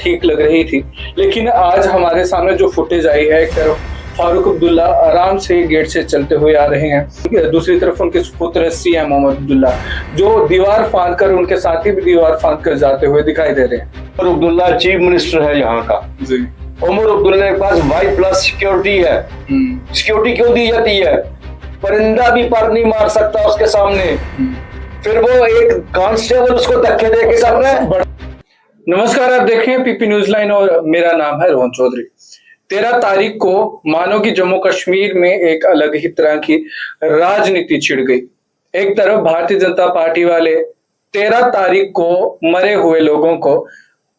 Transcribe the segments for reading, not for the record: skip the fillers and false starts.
ठीक लग रही थी, लेकिन आज हमारे सामने जो फुटेज आई है, एक तरफ फारूक अब्दुल्ला आराम से गेट से चलते हुए आ रहे हैं, दूसरी तरफ उनके पुत्र सीएम मोहम्मद अब्दुल्ला जो दीवार फांद कर, उनके साथी भी दीवार फांद कर जाते हुए दिखाई दे रहे हैं। उमर अब्दुल्ला चीफ मिनिस्टर है यहाँ का जी। उमर अब्दुल्ला के पास Y+ सिक्योरिटी है। सिक्योरिटी क्यों दी जाती है? परिंदा भी पर नहीं मार सकता उसके सामने, फिर वो एक कांस्टेबल उसको धक्के दे के कर रहा है। नमस्कार, आप देख रहे हैं पीपी न्यूज लाइन और मेरा नाम है रोहन चौधरी। 13 तारीख को मानो कि जम्मू कश्मीर में एक अलग ही तरह की राजनीति छिड़ गई। एक तरफ भारतीय जनता पार्टी वाले 13 तारीख को मरे हुए लोगों को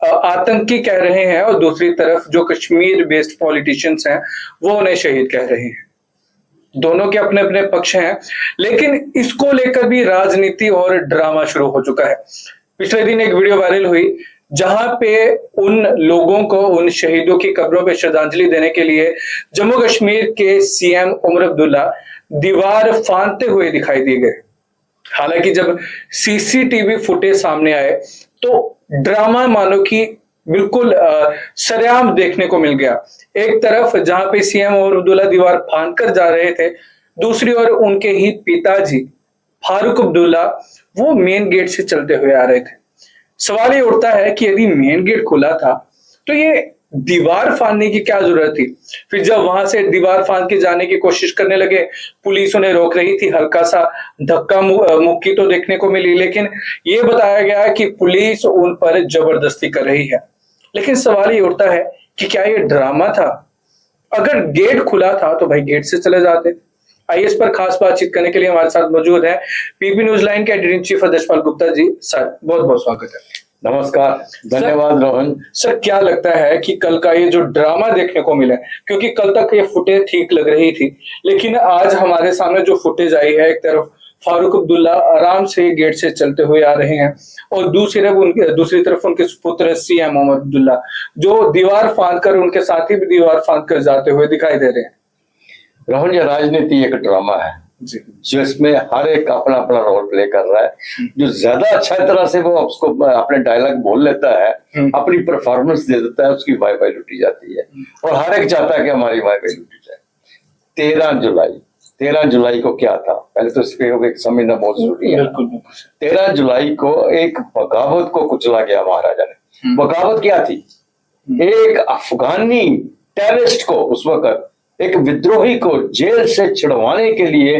आतंकी कह रहे हैं और दूसरी तरफ जो कश्मीर बेस्ड पॉलिटिशियंस हैं वो उन्हें शहीद कह रहे हैं। दोनों के अपने अपने पक्ष हैं, लेकिन इसको लेकर भी राजनीति और ड्रामा शुरू हो चुका है। पिछले दिन एक वीडियो वायरल हुई जहां पे उन लोगों को, उन शहीदों की कब्रों पे श्रद्धांजलि देने के लिए जम्मू कश्मीर के सीएम उमर अब्दुल्ला दीवार फांदते हुए दिखाई दिए गए। हालांकि जब सीसीटीवी फुटेज सामने आए तो ड्रामा मानो कि बिल्कुल सरेआम देखने को मिल गया। एक तरफ जहां पे सीएम उमर अब्दुल्ला दीवार फांद कर जा रहे थे, दूसरी ओर उनके ही पिताजी फारूक अब्दुल्ला वो मेन गेट से चलते हुए आ रहे थे। सवाल ये उठता है कि यदि मेन गेट खुला था तो ये दीवार फांदने की क्या जरूरत थी? फिर जब वहां से दीवार फांद के जाने की कोशिश करने लगे, पुलिस उन्हें रोक रही थी, हल्का सा धक्का मुक्की तो देखने को मिली, लेकिन ये बताया गया कि पुलिस उन पर जबरदस्ती कर रही है। लेकिन सवाल ये उठता है कि क्या ये ड्रामा था? अगर गेट खुला था तो भाई गेट से चले जाते। आइए इस पर खास बातचीत करने के लिए हमारे साथ मौजूद है पीपी न्यूज लाइन के editor in chief Yashpal Gupta ji. Sir बहुत बहुत स्वागत है। नमस्कार, धन्यवाद रोहन। सर क्या लगता है कि कल का ये जो ड्रामा देखने को मिला, क्योंकि कल तक ये फुटेज ठीक लग रही थी, लेकिन आज हमारे सामने जो फुटेज आई है, एक तरफ फारूक अब्दुल्ला आराम से गेट से चलते हुए आ रहे हैं और दूसरी तरफ उनके पुत्र सीएम मोहम्मद अब्दुल्ला जो दीवार फांद कर, उनके साथी भी दीवार फांद कर जाते हुए दिखाई दे रहे हैं। रोहन, ये राजनीति एक ड्रामा है जिसमें हर एक अपना अपना रोल प्ले कर रहा है। जो ज्यादा अच्छा तरह से वो उसको अपने डायलॉग बोल लेता है, अपनी परफॉर्मेंस दे देता है, उसकी वाई लुटी जाती है और हर एक चाहता है कि हमारी वाई लुटी जाए। 13 जुलाई को क्या था, पहले तो इस पे एक समझना बहुत जरूरी है। 13 जुलाई को एक बगावत को कुचला गया महाराजा ने। बगावत क्या थी? एक अफगानी टेररिस्ट को, उस वक्त एक विद्रोही को जेल से छुड़वाने के लिए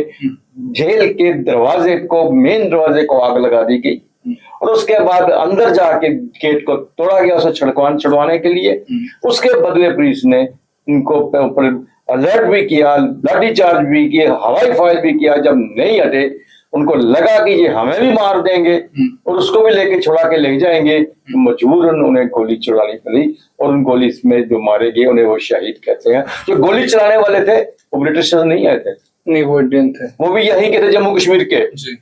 जेल के दरवाजे को, मेन दरवाजे को आग लगा दी गई और उसके बाद अंदर जाके गेट को तोड़ा गया उसे छुड़वाने के लिए। उसके बदले पुलिस ने उनको ऊपर अलर्ट भी किया, लाठीचार्ज भी किया, हवाई फायर भी किया। जब नहीं हटे, उनको लगा कि ये हमें भी मार देंगे और उसको भी लेके छुड़ा के ले जाएंगे, तो मजबूरन उन्हें गोली चलानी पड़ी और उन गोली में जो मारे गए उन्हें वो शहीद कहते हैं। जो गोली चलाने वाले थे वो ब्रिटिश नहीं आए थे, नहीं वो इंडियन थे, वो भी यही के थे, जम्मू कश्मीर के जी।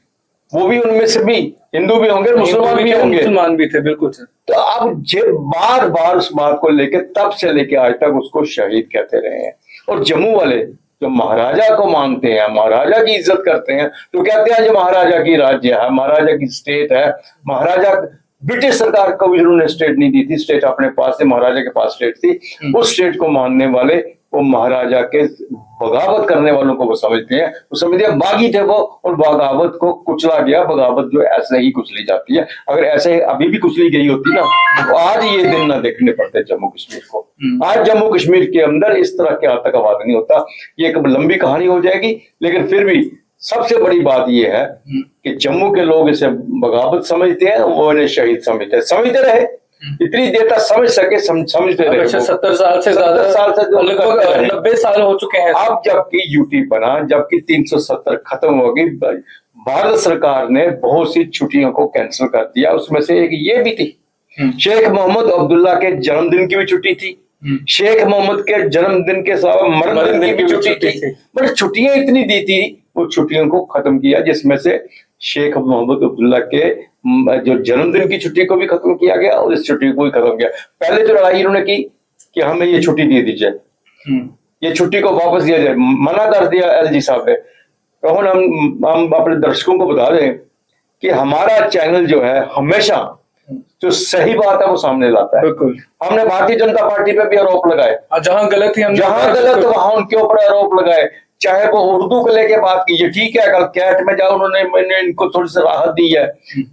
वो भी उनमें से भी हिंदू भी होंगे, मुसलमान भी होंगे, मुसलमान भी थे, बिल्कुल सर। तो अब बार बार उस बात को लेके तब से लेके आज तक उसको शहीद कहते रहे हैं। और जम्मू वाले जो महाराजा को मानते हैं, महाराजा की इज्जत करते हैं, तो कहते हैं जो महाराजा की राज्य है, महाराजा की स्टेट है। महाराजा, ब्रिटिश सरकार को भी उन्होंने स्टेट नहीं दी थी, स्टेट अपने पास से, महाराजा के पास स्टेट थी। उस स्टेट को मानने वाले वो महाराजा के बगावत करने वालों को वो समझते हैं, वो समझते हैं बागी थे वो, और बगावत को कुचला गया। बगावत जो ऐसे ही कुचली जाती है, अगर ऐसे अभी भी कुचली गई होती ना तो आज ये दिन ना देखने पड़ते जम्मू कश्मीर को। आज जम्मू कश्मीर के अंदर इस तरह के आतंकवाद नहीं होता। ये एक लंबी कहानी हो जाएगी, लेकिन फिर भी सबसे बड़ी बात यह है कि जम्मू के लोग इसे बगावत समझते हैं, वो इन्हें शहीद समझते रहे। इतनी देर तक समझ सके, समझते रहे। 70 साल से ज्यादा, 70 साल से, लगभग 90 साल हो चुके हैं। अब जबकि यूटी बना, जबकि 370 खत्म हो गई, भारत सरकार ने बहुत सी छुट्टियों को कैंसिल कर दिया। उसमें से एक ये भी थी, शेख मोहम्मद अब्दुल्ला के जन्मदिन की भी छुट्टी थी, शेख मोहम्मद के जन्मदिन के साथ मरने की भी छुट्टी थी। बट छुट्टियां इतनी दी थी, वो छुट्टियों को खत्म किया, जिसमें से शेख मोहम्मद अब्दुल्ला के जो जन्मदिन की छुट्टी को भी खत्म किया गया और इस छुट्टी को भी खत्म किया। पहले जो लड़ाई इन्होंने की कि हमें ये छुट्टी दे दीजिए, ये छुट्टी को वापस दिया जाए, मना कर दिया एलजी साहब ने। तो हम अपने दर्शकों को बता दें कि हमारा चैनल जो है हमेशा जो सही बात है वो सामने लाता है। बिल्कुल। हमने भारतीय जनता पार्टी पे भी आरोप लगाए, जहां गलत ही हमने जहां गलत वहां उनके ऊपर आरोप लगाए, चाहे वो उर्दू को लेके बात की, ठीक है कल कैट में जाओ उन्होंने मैंने इनको थोड़ी सी राहत दी है,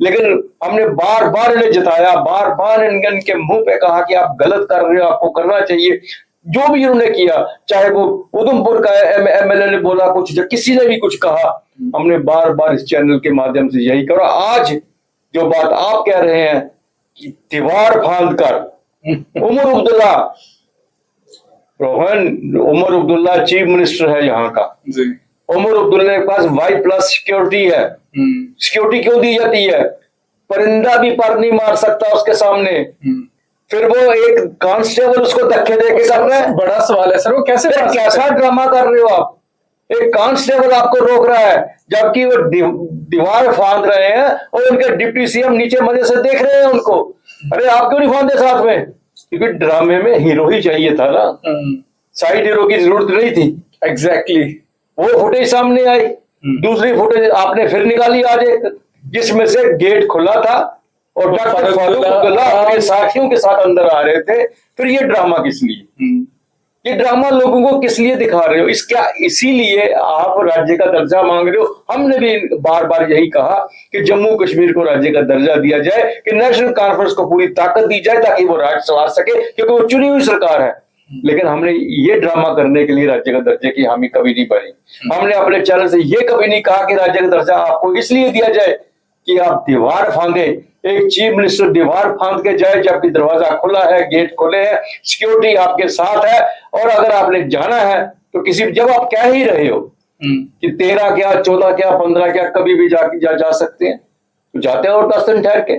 लेकिन हमने बार बार इन्हें जिताया, बार बार इनके मुंह पे कहा कि आप गलत कर रहे हो, आपको करना चाहिए। जो भी उन्होंने किया, चाहे वो उधमपुर का एमएलए ने बोला कुछ, जब किसी ने भी कुछ कहा, हमने बार बार इस चैनल के माध्यम से यही करा। आज जो बात आप कह रहे हैं कि दीवार फांद कर उमर अब्दुल्ला, रोहन उमर अब्दुल्ला चीफ मिनिस्टर है यहाँ का, जी। उमर अब्दुल्ला के पास Y+ सिक्योरिटी है। सिक्योरिटी क्यों दी जाती है? परिंदा भी पर नहीं मार सकता उसके सामने, फिर वो एक कांस्टेबल उसको धक्के दे के कर रहा है। बड़ा सवाल है सर, वो कैसे कैसा ड्रामा कर रहे हो आप? एक कांस्टेबल आपको रोक रहा है जबकि वो दीवार फांद रहे हैं और उनके डिप्टी सीएम नीचे मजे से देख रहे हैं उनको। अरे आप क्यों नहीं फांदे साथ में? क्योंकि ड्रामे में हीरो ही चाहिए था ना, साइड हीरो की जरूरत नहीं थी। एग्जैक्टली। वो फुटेज सामने आई, दूसरी फुटेज आपने फिर निकाली आज एक, जिसमें से गेट खुला था और डॉक्टर फारूक अब्दुल्ला अपने साथियों के साथ अंदर आ रहे थे। फिर ये ड्रामा किस लिए? ये ड्रामा लोगों को किस लिए दिखा रहे हो? इसीलिए आप राज्य का दर्जा मांग रहे हो। हमने भी बार बार यही कहा कि जम्मू कश्मीर को राज्य का दर्जा दिया जाए, कि नेशनल कॉन्फ्रेंस को पूरी ताकत दी जाए ताकि वो राज्य संभाल सके, क्योंकि वो चुनी हुई सरकार है। लेकिन हमने ये ड्रामा करने के लिए राज्य का दर्जे की हामी कभी नहीं भरी। हमने अपने चैनल से ये कभी नहीं कहा कि राज्य का दर्जा आपको इसलिए दिया जाए कि आप दीवार फांदे, एक चीफ मिनिस्टर दीवार फांद के जाए जबकि दरवाजा खुला है, गेट खुले हैं, सिक्योरिटी आपके साथ है। और अगर आपने जाना है तो किसी, जब आप कह ही रहे हो कि 13 क्या 14 क्या 15 क्या कभी भी जा सकते हैं, तो जाते हैं और 10 दिन ठहर के।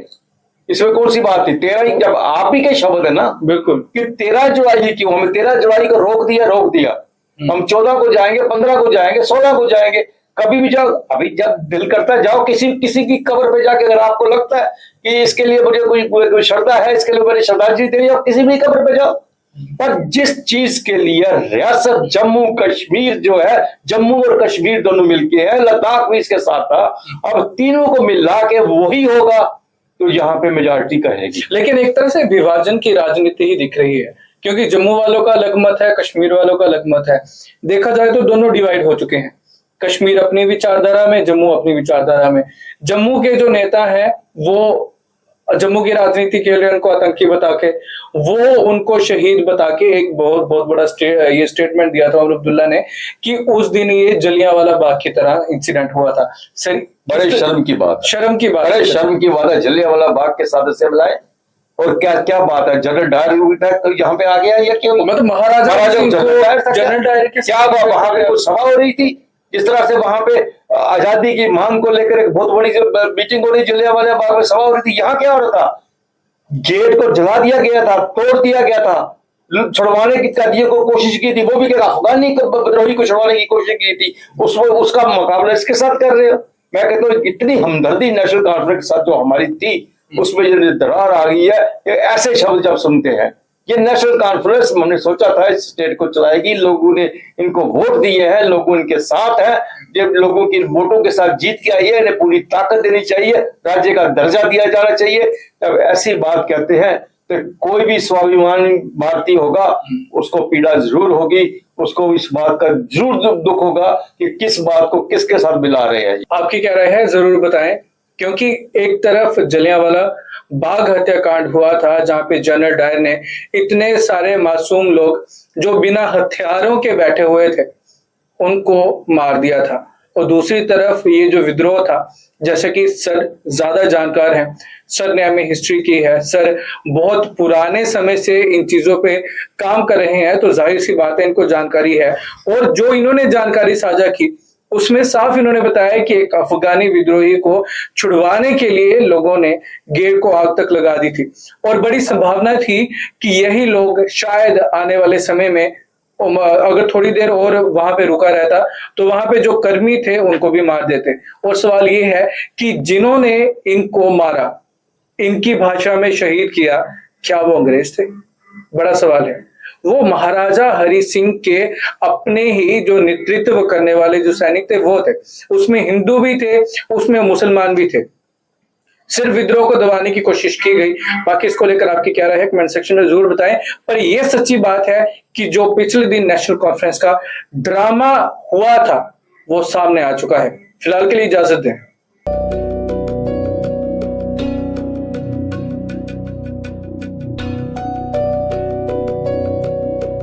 इसमें कौन सी बात थी? 13 जब आप ही के शब्द है ना, बिल्कुल, कि 13 जुलाई क्यों? हमें 13 जुलाई को रोक दिया। हम 14 को जाएंगे, 15 को जाएंगे, 16 को जाएंगे, कभी भी जाओ। अभी जब दिल करता है जाओ किसी की कब्र पे जाके, अगर आपको लगता है कि इसके लिए मुझे कोई श्रद्धा है, इसके लिए मुझे श्रद्धांजलि देनी है, किसी भी कब्र पे जाओ। पर जिस चीज के लिए रियासत जम्मू कश्मीर जो है, जम्मू और कश्मीर दोनों मिलके है, लद्दाख भी इसके साथ था, अब तीनों को मिला के वही होगा तो यहाँ पे मेजॉरिटी कहेगी। लेकिन एक तरह से विभाजन की राजनीति ही दिख रही है, क्योंकि जम्मू वालों का अलग मत है, कश्मीर वालों का अलग मत है। देखा जाए तो दोनों डिवाइड हो चुके हैं, कश्मीर अपनी विचारधारा में, जम्मू अपनी विचारधारा में। जम्मू के जो नेता हैं वो जम्मू की राजनीति के लिए उनको आतंकी बता के, वो उनको शहीद बता के एक बहुत बड़ा ये स्टेटमेंट दिया था उमर अब्दुल्ला ने कि उस दिन ये जलियांवाला बाग की तरह इंसिडेंट हुआ था। बड़े शर्म की बात है, शर्म की बात है। जलियांवाला बाग के साथ से मिलाए और क्या बात है? जनरल डायर तो यहाँ पे आ गया या क्यों? मतलब महाराजा जनरल डायर के क्या वहां पे कुछ सभा हो रही थी? जिस तरह से वहां पे आजादी की मांग को लेकर एक बहुत बड़ी मीटिंग हो रही, जलियांवाला बाग में सभा हो रही थी। यहाँ क्या हो रहा था? गेट को जला दिया गया था, तोड़ दिया गया था, छुड़वाने की कैदियों को कोशिश की थी, वो भी अफगानी विद्रोही को छुड़वाने की कोशिश की थी, उसका मुकाबला इसके साथ कर रहे हो। मैं कहता हूँ इतनी हमदर्दी नेशनल कॉन्फ्रेंस के साथ जो हमारी थी, उसमें जो दरार आ गई है, ऐसे शब्द जब सुनते हैं। ये नेशनल कॉन्फ्रेंस हमने सोचा था इस स्टेट को चलाएगी, लोगों ने इनको वोट दिए हैं, लोगों इनके साथ हैं, जब लोगों की वोटों के साथ जीत के आई है, इन्हें पूरी ताकत देनी चाहिए, राज्य का दर्जा दिया जाना चाहिए। जब ऐसी बात कहते हैं तो कोई भी स्वाभिमानी भारतीय होगा उसको पीड़ा जरूर होगी, उसको इस बात का जरूर दुख होगा कि किस बात को किसके साथ मिला रहे हैं। आपकी क्या राय है जरूर बताएं, क्योंकि एक तरफ जलियांवाला बाग हत्याकांड हुआ था जहां पे जनरल डायर ने इतने सारे मासूम लोग जो बिना हथियारों के बैठे हुए थे उनको मार दिया था, और दूसरी तरफ ये जो विद्रोह था, जैसे कि सर ज्यादा जानकार हैं, सर ने हमें हिस्ट्री की है, सर बहुत पुराने समय से इन चीजों पे काम कर रहे हैं, तो जाहिर सी बात है इनको जानकारी है। और जो इन्होंने जानकारी साझा की उसमें साफ इन्होंने बताया कि एक अफगानी विद्रोही को छुड़वाने के लिए लोगों ने गेट को आग तक लगा दी थी, और बड़ी संभावना थी कि यही लोग शायद आने वाले समय में अगर थोड़ी देर और वहां पे रुका रहता तो वहां पे जो कर्मी थे उनको भी मार देते। और सवाल ये है कि जिन्होंने इनको मारा, इनकी भाषा में शहीद किया, क्या वो अंग्रेज थे? बड़ा सवाल है। वो महाराजा हरि सिंह के अपने ही जो नेतृत्व करने वाले जो सैनिक थे वो थे, उसमें हिंदू भी थे, उसमें मुसलमान भी थे। सिर्फ विद्रोह को दबाने की कोशिश की गई। बाकी इसको लेकर आपकी क्या राय है कमेंट सेक्शन में जरूर बताएं। पर यह सच्ची बात है कि जो पिछले दिन नेशनल कॉन्फ्रेंस का ड्रामा हुआ था वो सामने आ चुका है। फिलहाल के लिए इजाजत दें।